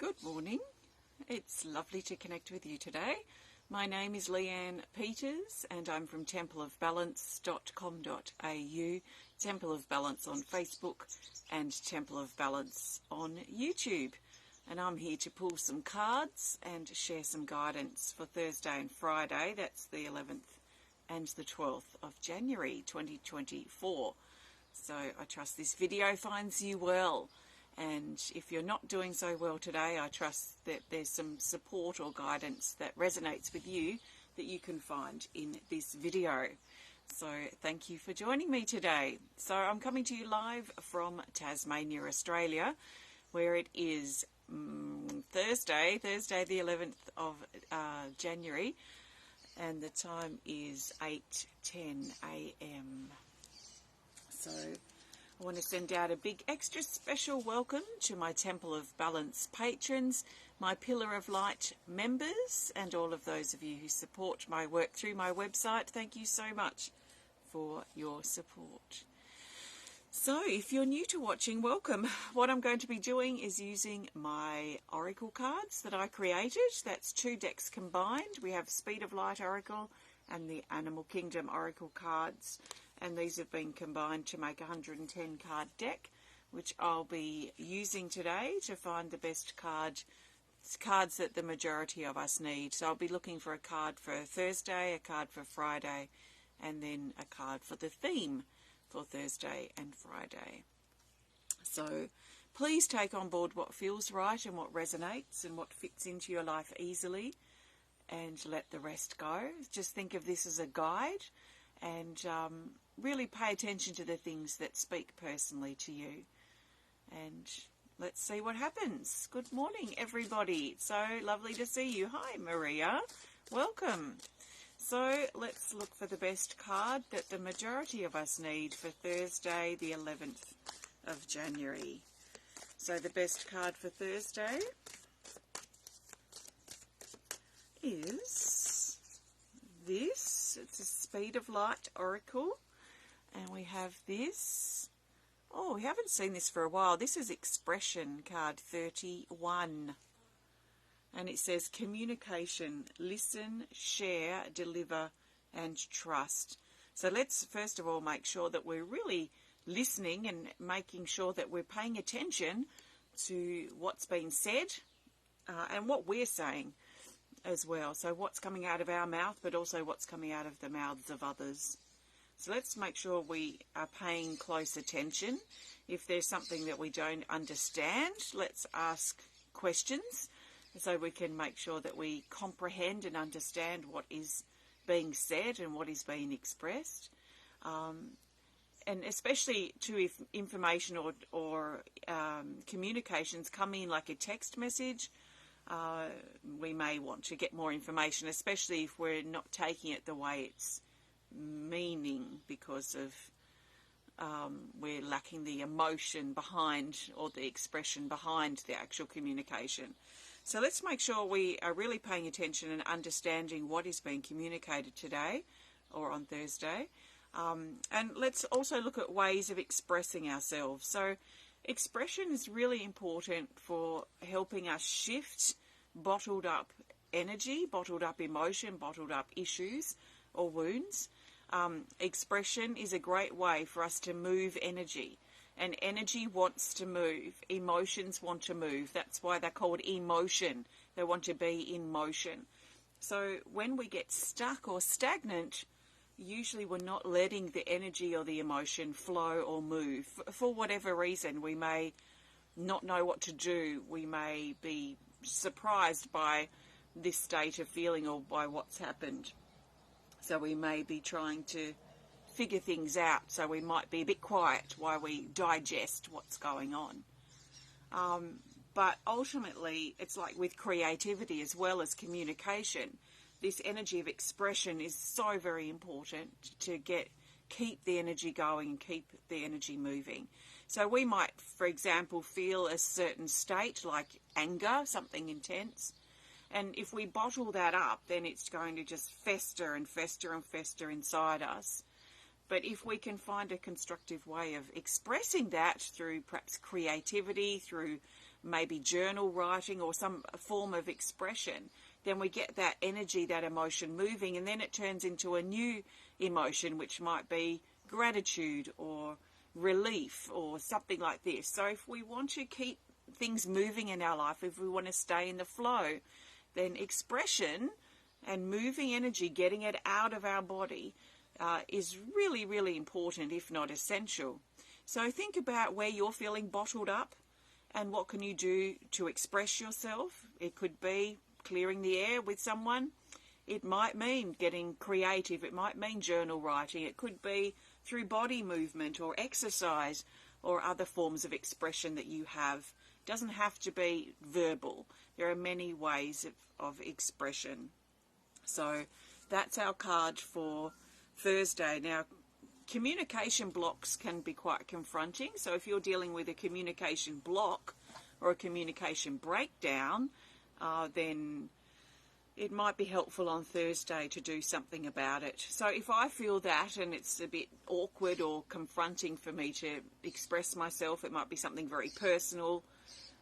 Good morning. It's lovely to connect with you today. My name is Leanne Peters and I'm from templeofbalance.com.au, Temple of Balance on Facebook and Temple of Balance on YouTube. And I'm here to pull some cards and share some guidance for Thursday and Friday. That's the 11th and the 12th of January 2024. So I trust this video finds you well. And if you're not doing so well today, I trust that there's some support or guidance that resonates with you that you can find in this video. So thank you for joining me today. So I'm coming to you live from Tasmania, Australia, where it is Thursday the 11th of January, and the time is 8:10 a.m. So I want to send out a big extra special welcome to my Temple of Balance patrons, my Pillar of Light members, and all of those of you who support my work through my website. Thank you so much for your support. So if you're new to watching, welcome. What I'm going to be doing is using my Oracle cards that I created. That's 2 decks combined. We have Speed of Light Oracle and the Animal Kingdom Oracle cards. And these have been combined to make a 110 card deck, which I'll be using today to find the best cards that the majority of us need. So I'll be looking for a card for Thursday, a card for Friday, and then a card for the theme for Thursday and Friday. So please take on board what feels right and what resonates and what fits into your life easily, and let the rest go. Just think of this as a guide, and really pay attention to the things that speak personally to you. And let's see what happens. Good morning, everybody. It's so lovely to see you. Hi, Maria. Welcome. So let's look for the best card that the majority of us need for Thursday, the 11th of January. So the best card for Thursday is this. It's a Speed of Light Oracle. And we have this. Oh, we haven't seen this for a while. This is Expression card 31. And it says communication, listen, share, deliver, and trust. So let's first of all make sure that we're really listening and making sure that we're paying attention to what's being said and what we're saying as well. So what's coming out of our mouth, but also what's coming out of the mouths of others. So let's make sure we are paying close attention. If there's something that we don't understand, let's ask questions so we can make sure that we comprehend and understand what is being said and what is being expressed. And especially if information or communications come in like a text message, we may want to get more information, especially if we're not taking it the way it's meaning, because of we're lacking the emotion behind or the expression behind the actual communication. So let's make sure we are really paying attention and understanding what is being communicated today or on Thursday. And let's also look at ways of expressing ourselves. So expression is really important for helping us shift bottled up energy, bottled up emotion, bottled up issues or wounds. Expression is a great way for us to move energy, and energy wants to move. Emotions want to move. That's why they're called emotion. They want to be in motion. So when we get stuck or stagnant, usually we're not letting the energy or the emotion flow or move. For whatever reason, we may not know what to do. We may be surprised by this state of feeling or by what's happened. So we may be trying to figure things out. So we might be a bit quiet while we digest what's going on. But ultimately, it's like with creativity as well as communication. This energy of expression is so very important to keep the energy going and keep the energy moving. So we might, for example, feel a certain state like anger, something intense. And if we bottle that up, then it's going to just fester and fester and fester inside us. But if we can find a constructive way of expressing that through perhaps creativity, through maybe journal writing or some form of expression, then we get that energy, that emotion moving, and then it turns into a new emotion, which might be gratitude or relief or something like this. So if we want to keep things moving in our life, if we want to stay in the flow, then expression and moving energy, getting it out of our body, is really, really important, if not essential. So think about where you're feeling bottled up and what can you do to express yourself. It could be clearing the air with someone. It might mean getting creative. It might mean journal writing. It could be through body movement or exercise or other forms of expression that you have. It doesn't have to be verbal. There are many ways of expression. So that's our card for Thursday. Now, communication blocks can be quite confronting. So if you're dealing with a communication block or a communication breakdown, then it might be helpful on Thursday to do something about it. So if I feel that and it's a bit awkward or confronting for me to express myself, it might be something very personal,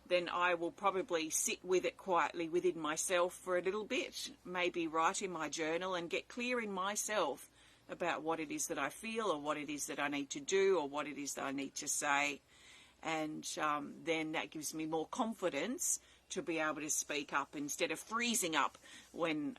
then I will probably sit with it quietly within myself for a little bit, maybe write in my journal and get clear in myself about what it is that I feel or what it is that I need to do or what it is that I need to say. And then that gives me more confidence to be able to speak up instead of freezing up when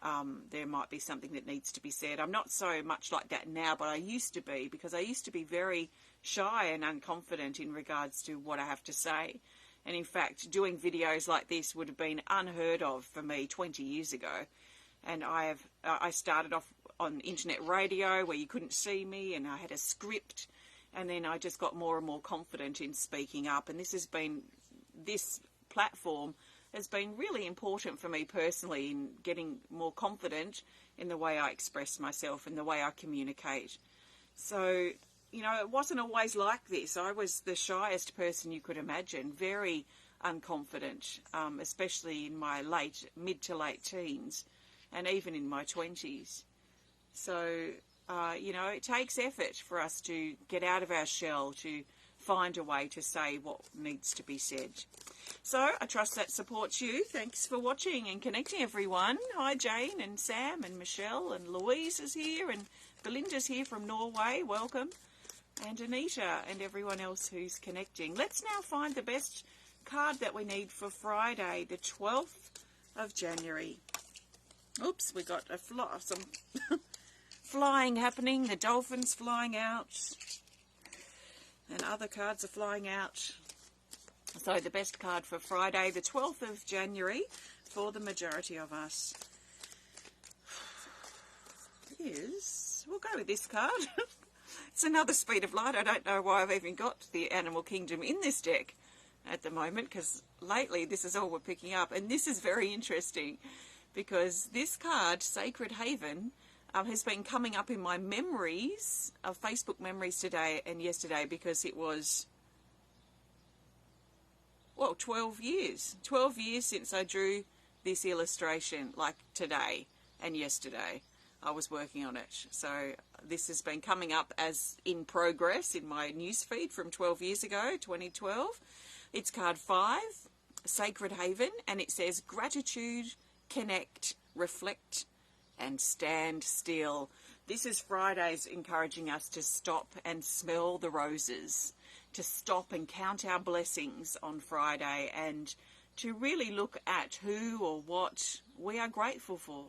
there might be something that needs to be said. I'm not so much like that now, but I used to be, because I used to be very shy and unconfident in regards to what I have to say. And in fact, doing videos like this would have been unheard of for me 20 years ago. And I started off on internet radio where you couldn't see me, and I had a script, and then I just got more and more confident in speaking up. And this platform has been really important for me personally in getting more confident in the way I express myself and the way I communicate. So, you know, it wasn't always like this. I was the shyest person you could imagine, very unconfident, especially in my mid to late teens and even in my 20s. So, you know, it takes effort for us to get out of our shell, to find a way to say what needs to be said. So I trust that supports you. Thanks for watching and connecting, everyone. Hi, Jane and Sam and Michelle and Louise is here, and Belinda's here from Norway. Welcome. And Anita and everyone else who's connecting. Let's now find the best card that we need for Friday, the 12th of January. Oops, we got some flying happening. The dolphins flying out. And other cards are flying out. So the best card for Friday, the 12th of January, for the majority of us is, we'll go with this card. It's another Speed of Light. I don't know why I've even got the Animal Kingdom in this deck at the moment, because lately this is all we're picking up. And this is very interesting because this card, Sacred Haven, has been coming up in my memories, Facebook memories today and yesterday, because it was, well, 12 years. 12 years since I drew this illustration, like today and yesterday. I was working on it. So this has been coming up as in progress in my newsfeed from 12 years ago, 2012. It's card 5, Sacred Haven, and it says gratitude, connect, reflect, and stand still. This is Friday's encouraging us to stop and smell the roses, to stop and count our blessings on Friday, and to really look at who or what we are grateful for.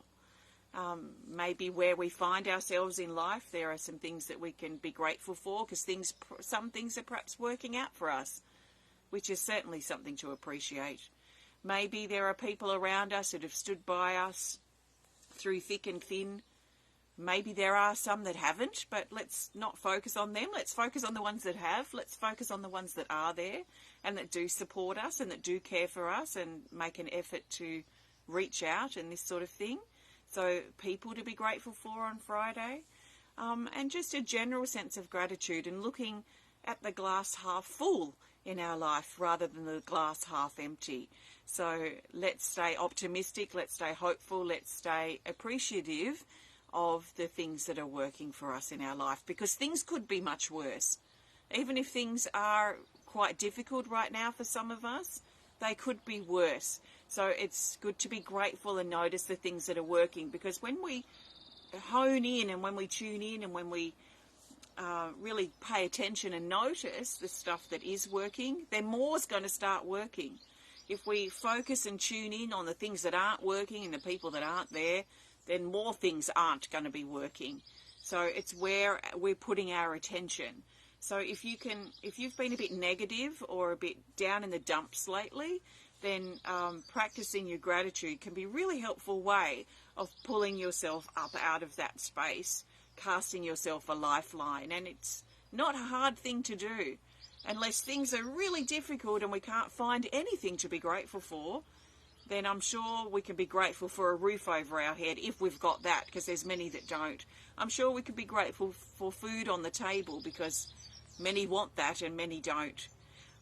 Maybe where we find ourselves in life, there are some things that we can be grateful for, because some things are perhaps working out for us, which is certainly something to appreciate. Maybe there are people around us that have stood by us through thick and thin. Maybe there are some that haven't, but let's not focus on them. Let's focus on the ones that have. Let's focus on the ones that are there and that do support us and that do care for us and make an effort to reach out and this sort of thing. So people to be grateful for on Friday, and just a general sense of gratitude and looking at the glass half full in our life rather than the glass half empty. So let's stay optimistic, let's stay hopeful, let's stay appreciative of the things that are working for us in our life, because things could be much worse. Even if things are quite difficult right now for some of us, they could be worse. So it's good to be grateful and notice the things that are working, because when we hone in and when we tune in and when we really pay attention and notice the stuff that is working, then more's going to start working. If we focus and tune in on the things that aren't working and the people that aren't there, then more things aren't going to be working. So it's where we're putting our attention. So if you've been a bit negative or a bit down in the dumps lately, then practicing your gratitude can be a really helpful way of pulling yourself up out of that space, casting yourself a lifeline. And it's not a hard thing to do. Unless things are really difficult and we can't find anything to be grateful for, then I'm sure we can be grateful for a roof over our head, if we've got that, because there's many that don't. I'm sure we could be grateful for food on the table, because many want that and many don't.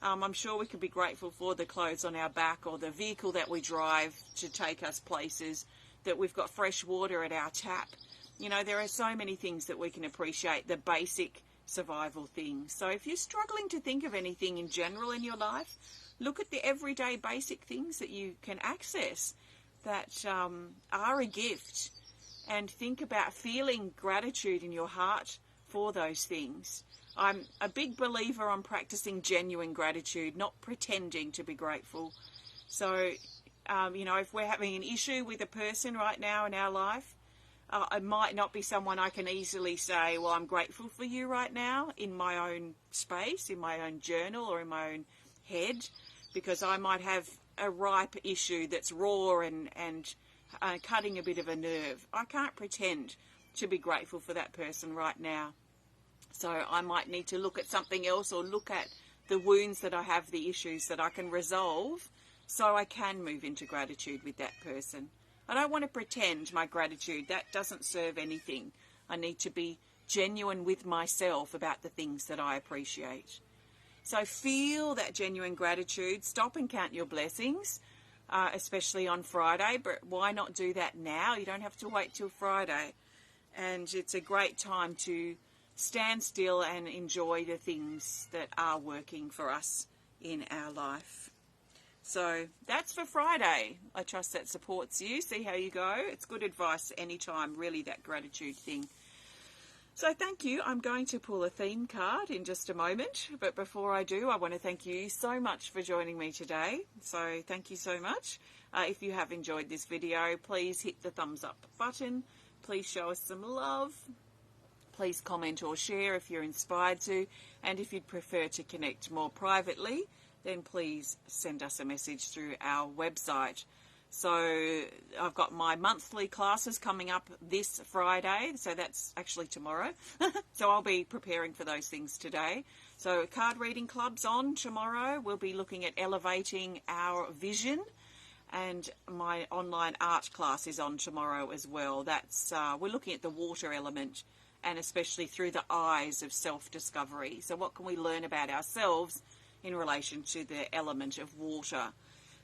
I'm sure we could be grateful for the clothes on our back, or the vehicle that we drive to take us places, that we've got fresh water at our tap. You know, there are so many things that we can appreciate, the basic survival things. So if you're struggling to think of anything in general in your life, look at the everyday basic things that you can access that are a gift, and think about feeling gratitude in your heart for those things. I'm a big believer on practicing genuine gratitude, not pretending to be grateful. So, you know, if we're having an issue with a person right now in our life, it might not be someone I can easily say, well, I'm grateful for you right now, in my own space, in my own journal, or in my own head, because I might have a ripe issue that's raw and cutting a bit of a nerve. I can't pretend to be grateful for that person right now. So I might need to look at something else, or look at the wounds that I have, the issues that I can resolve, so I can move into gratitude with that person. I don't want to pretend my gratitude. That doesn't serve anything. I need to be genuine with myself about the things that I appreciate. So feel that genuine gratitude. Stop and count your blessings, especially on Friday. But why not do that now? You don't have to wait till Friday. And it's a great time to stand still and enjoy the things that are working for us in our life. So that's for Friday. I trust that supports you. See how you go. It's good advice anytime, really, that gratitude thing. So thank you. I'm going to pull a theme card in just a moment. But before I do, I want to thank you so much for joining me today. So thank you so much. If you have enjoyed this video, please hit the thumbs up button. Please show us some love. Please comment or share if you're inspired to. And if you'd prefer to connect more privately, then please send us a message through our website. So I've got my monthly classes coming up this Friday, so that's actually tomorrow. So I'll be preparing for those things today. So card reading club's on tomorrow. We'll be looking at elevating our vision, and my online art class is on tomorrow as well. That's we're looking at the water element, and especially through the eyes of self-discovery. So what can we learn about ourselves in relation to the element of water?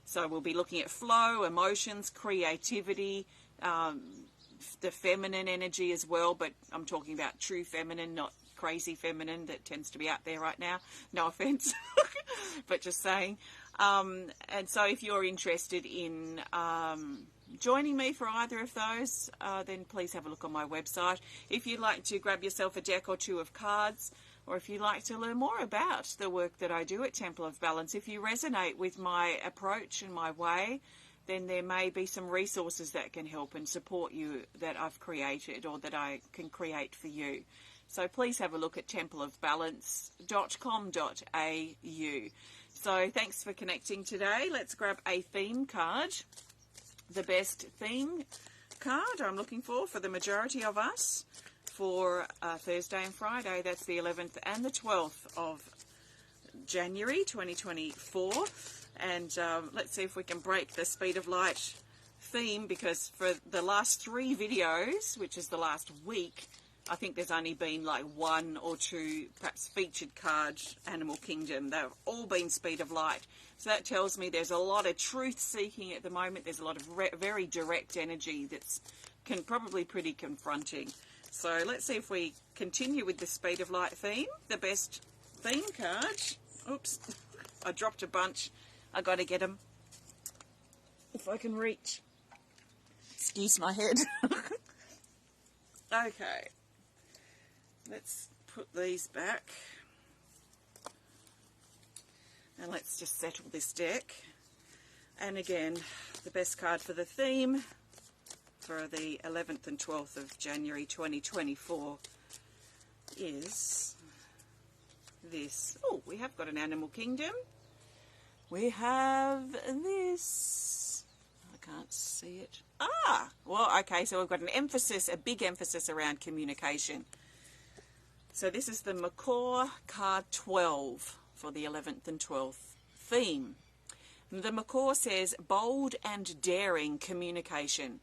So we'll be looking at flow, emotions, creativity, the feminine energy as well, but I'm talking about true feminine, not crazy feminine that tends to be out there right now. No offense, but just saying. And so if you're interested in joining me for either of those, then please have a look on my website. If you'd like to grab yourself a deck or two of cards, or if you'd like to learn more about the work that I do at Temple of Balance, if you resonate with my approach and my way, then there may be some resources that can help and support you that I've created, or that I can create for you. So please have a look at templeofbalance.com.au. So thanks for connecting today. Let's grab a theme card. The best theme card I'm looking for the majority of us for Thursday and Friday. That's the 11th and the 12th of January 2024. And let's see if we can break the speed of light theme, because for the last 3 videos, which is the last week, I think there's only been like 1 or 2 perhaps featured card Animal Kingdom. They've all been speed of light. So that tells me there's a lot of truth seeking at the moment. There's a lot of very direct energy that's probably pretty confronting. So let's see if we continue with the speed of light theme. The best theme card. Oops, I dropped a bunch I got to get them. If I can reach. Excuse my head. Okay. Let's put these back. And let's just settle this deck. And again, the best card for the theme for the 11th and 12th of January 2024 is this. Oh, we have got an animal kingdom. We have this. I can't see it. Ah, well, okay, so we've got an emphasis, a big emphasis around communication. So this is the Macaw card 12 for the 11th and 12th theme. The Macaw says bold and daring communication.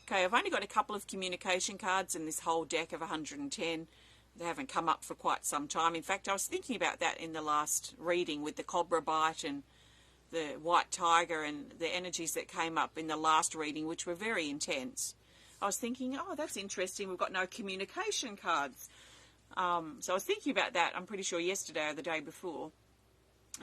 Okay, I've only got a couple of communication cards in this whole deck of 110. They haven't come up for quite some time. In fact, I was thinking about that in the last reading with the cobra bite and the white tiger and the energies that came up in the last reading, which were very intense. I was thinking, oh, that's interesting. We've got no communication cards. So I was thinking about that, I'm pretty sure yesterday or the day before.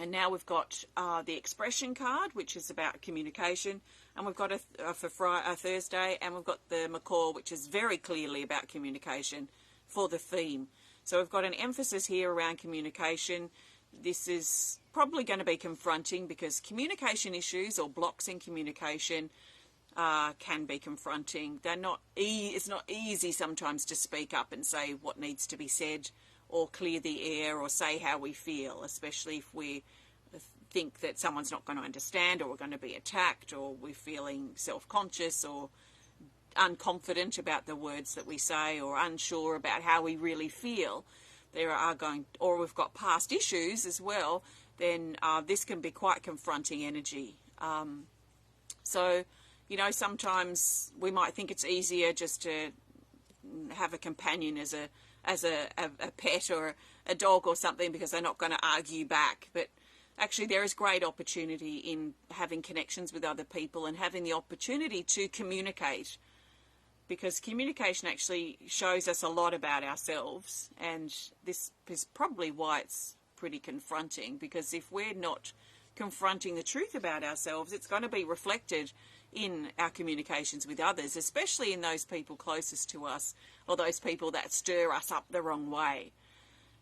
And now we've got the expression card, which is about communication. And we've got a Thursday, and we've got the Macaw, which is very clearly about communication for the theme. So we've got an emphasis here around communication. This is probably going to be confronting because communication issues or blocks in communication can be confronting. It's not easy sometimes to speak up and say what needs to be said or clear the air or say how we feel, especially if we think that someone's not going to understand or we're going to be attacked or we're feeling self-conscious or unconfident about the words that we say or unsure about how we really feel. Or we've got past issues as well, then this can be quite confronting energy. So, you know, sometimes we might think it's easier just to have a companion as a pet or a dog or something because they're not going to argue back. But actually there is great opportunity in having connections with other people and having the opportunity to communicate, because communication actually shows us a lot about ourselves, and this is probably why it's pretty confronting, because if we're not confronting the truth about ourselves, it's going to be reflected in our communications with others, especially in those people closest to us or those people that stir us up the wrong way.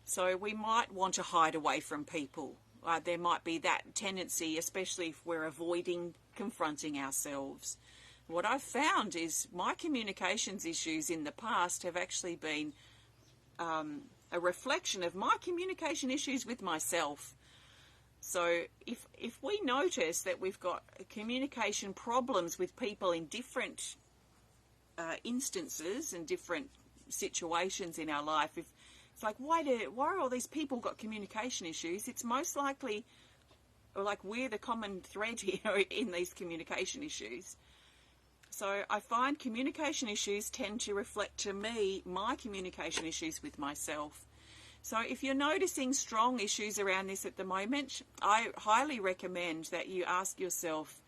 So we might want to hide away from people. There might be that tendency, especially if we're avoiding confronting ourselves. What I've found is my communications issues in the past have actually been a reflection of my communication issues with myself. So if we notice that we've got communication problems with people in different instances and different situations in our life, if it's like, why are all these people got communication issues? It's most likely, or like, we're the common thread here in these communication issues. So I find communication issues tend to reflect to me my communication issues with myself. So if you're noticing strong issues around this at the moment, I highly recommend that you ask yourself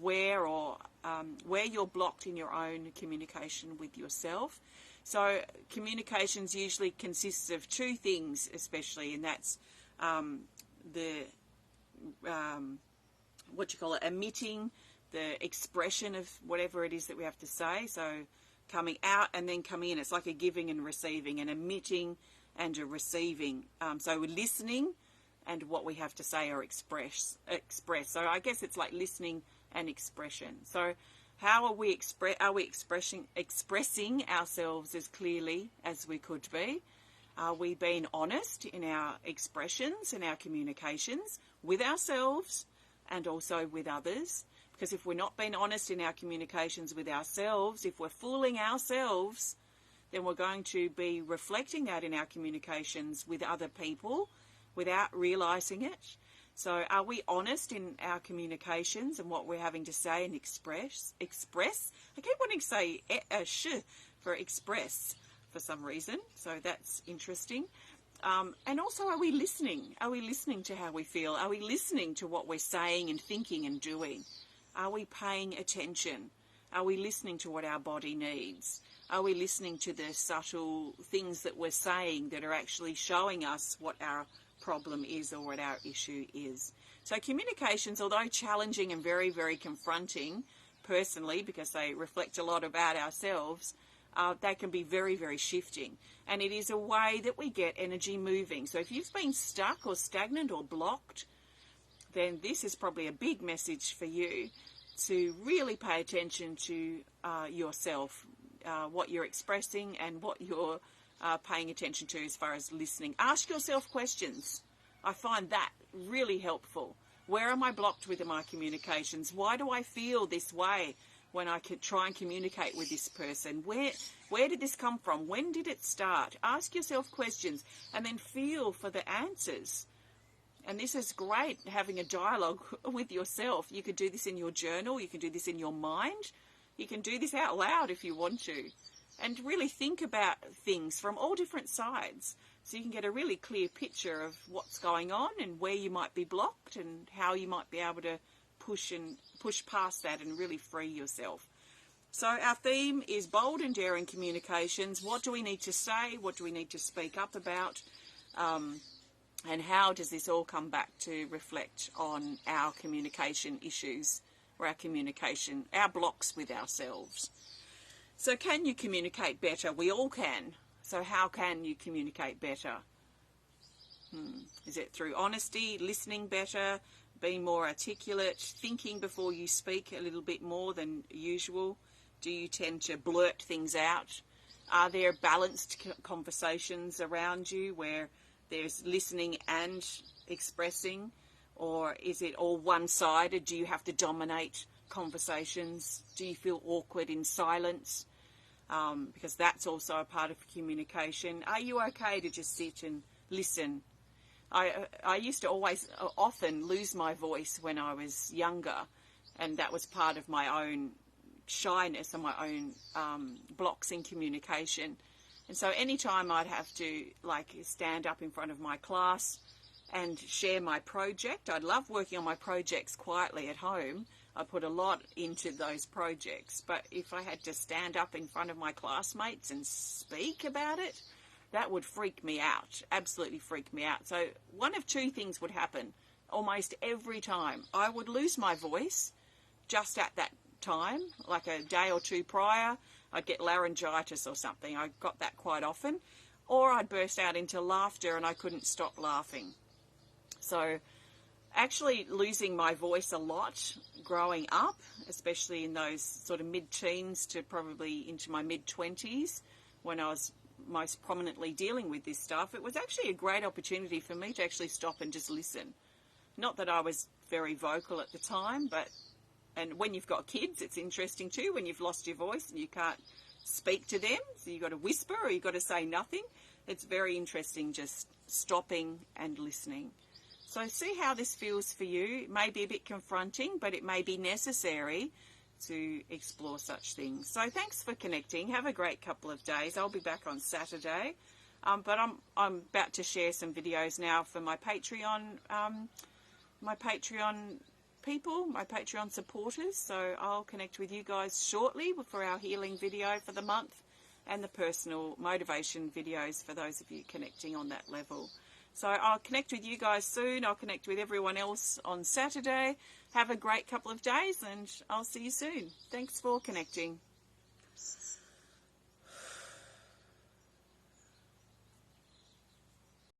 where you're blocked in your own communication with yourself. So communications usually consists of two things especially, and that's emitting, the expression of whatever it is that we have to say. So coming out and then coming in. It's like a giving and receiving, an emitting and a receiving. So we're listening and what we have to say or express. So I guess it's like listening and expression. So how are we expressing ourselves as clearly as we could be? Are we being honest in our expressions and our communications with ourselves and also with others? Because if we're not being honest in our communications with ourselves, if we're fooling ourselves, then we're going to be reflecting that in our communications with other people without realising it. So are we honest in our communications and what we're having to say and express? I keep wanting to say sh for express for some reason, so that's interesting. And also, are we listening? Are we listening to how we feel? Are we listening to what we're saying and thinking and doing? Are we paying attention? Are we listening to what our body needs? Are we listening to the subtle things that we're saying that are actually showing us what our problem is or what our issue is. So communications, although challenging and very, very confronting personally, because they reflect a lot about ourselves, they can be very, very shifting. And it is a way that we get energy moving. So if you've been stuck or stagnant or blocked, then this is probably a big message for you to really pay attention to yourself, what you're expressing and what you're paying attention to as far as listening. Ask yourself questions. I find that really helpful. Where am I blocked with my communications? Why do I feel this way when I could try and communicate with this person? Where did this come from? When did it start? Ask yourself questions and then feel for the answers. And this is great, having a dialogue with yourself. You could do this in your journal. You can do this in your mind. You can do this out loud if you want to. And really think about things from all different sides. So you can get a really clear picture of what's going on and where you might be blocked and how you might be able to push past that and really free yourself. So our theme is bold and daring communications. What do we need to say? What do we need to speak up about? And how does this all come back to reflect on our communication issues or our blocks with ourselves? So can you communicate better? We all can. So how can you communicate better? Is it through honesty, listening better, being more articulate, thinking before you speak a little bit more than usual? Do you tend to blurt things out? Are there balanced conversations around you where there's listening and expressing? Or is it all one-sided? Do you have to dominate conversations? Do you feel awkward in silence? Because that's also a part of communication. Are you okay to just sit and listen? I used to often lose my voice when I was younger, and that was part of my own shyness and my own blocks in communication. And so anytime I'd have to stand up in front of my class and share my project, I love working on my projects quietly at home. I put a lot into those projects, but if I had to stand up in front of my classmates and speak about it, that would freak me out, absolutely freak me out. So one of two things would happen almost every time. I would lose my voice just at that time, like a day or two prior. I'd get laryngitis or something. I got that quite often. Or I'd burst out into laughter and I couldn't stop laughing. So actually losing my voice a lot growing up, especially in those sort of mid-teens to probably into my mid-20s when I was most prominently dealing with this stuff, it was actually a great opportunity for me to actually stop and just listen. Not that I was very vocal at the time, and when you've got kids, it's interesting too, when you've lost your voice and you can't speak to them, so you've got to whisper or you've got to say nothing. It's very interesting just stopping and listening. So see how this feels for you. It may be a bit confronting, but it may be necessary to explore such things. So thanks for connecting. Have a great couple of days. I'll be back on Saturday. But I'm about to share some videos now for my Patreon people, my Patreon supporters. So I'll connect with you guys shortly for our healing video for the month and the personal motivation videos for those of you connecting on that level. So I'll connect with you guys soon. I'll connect with everyone else on Saturday. Have a great couple of days and I'll see you soon. Thanks for connecting.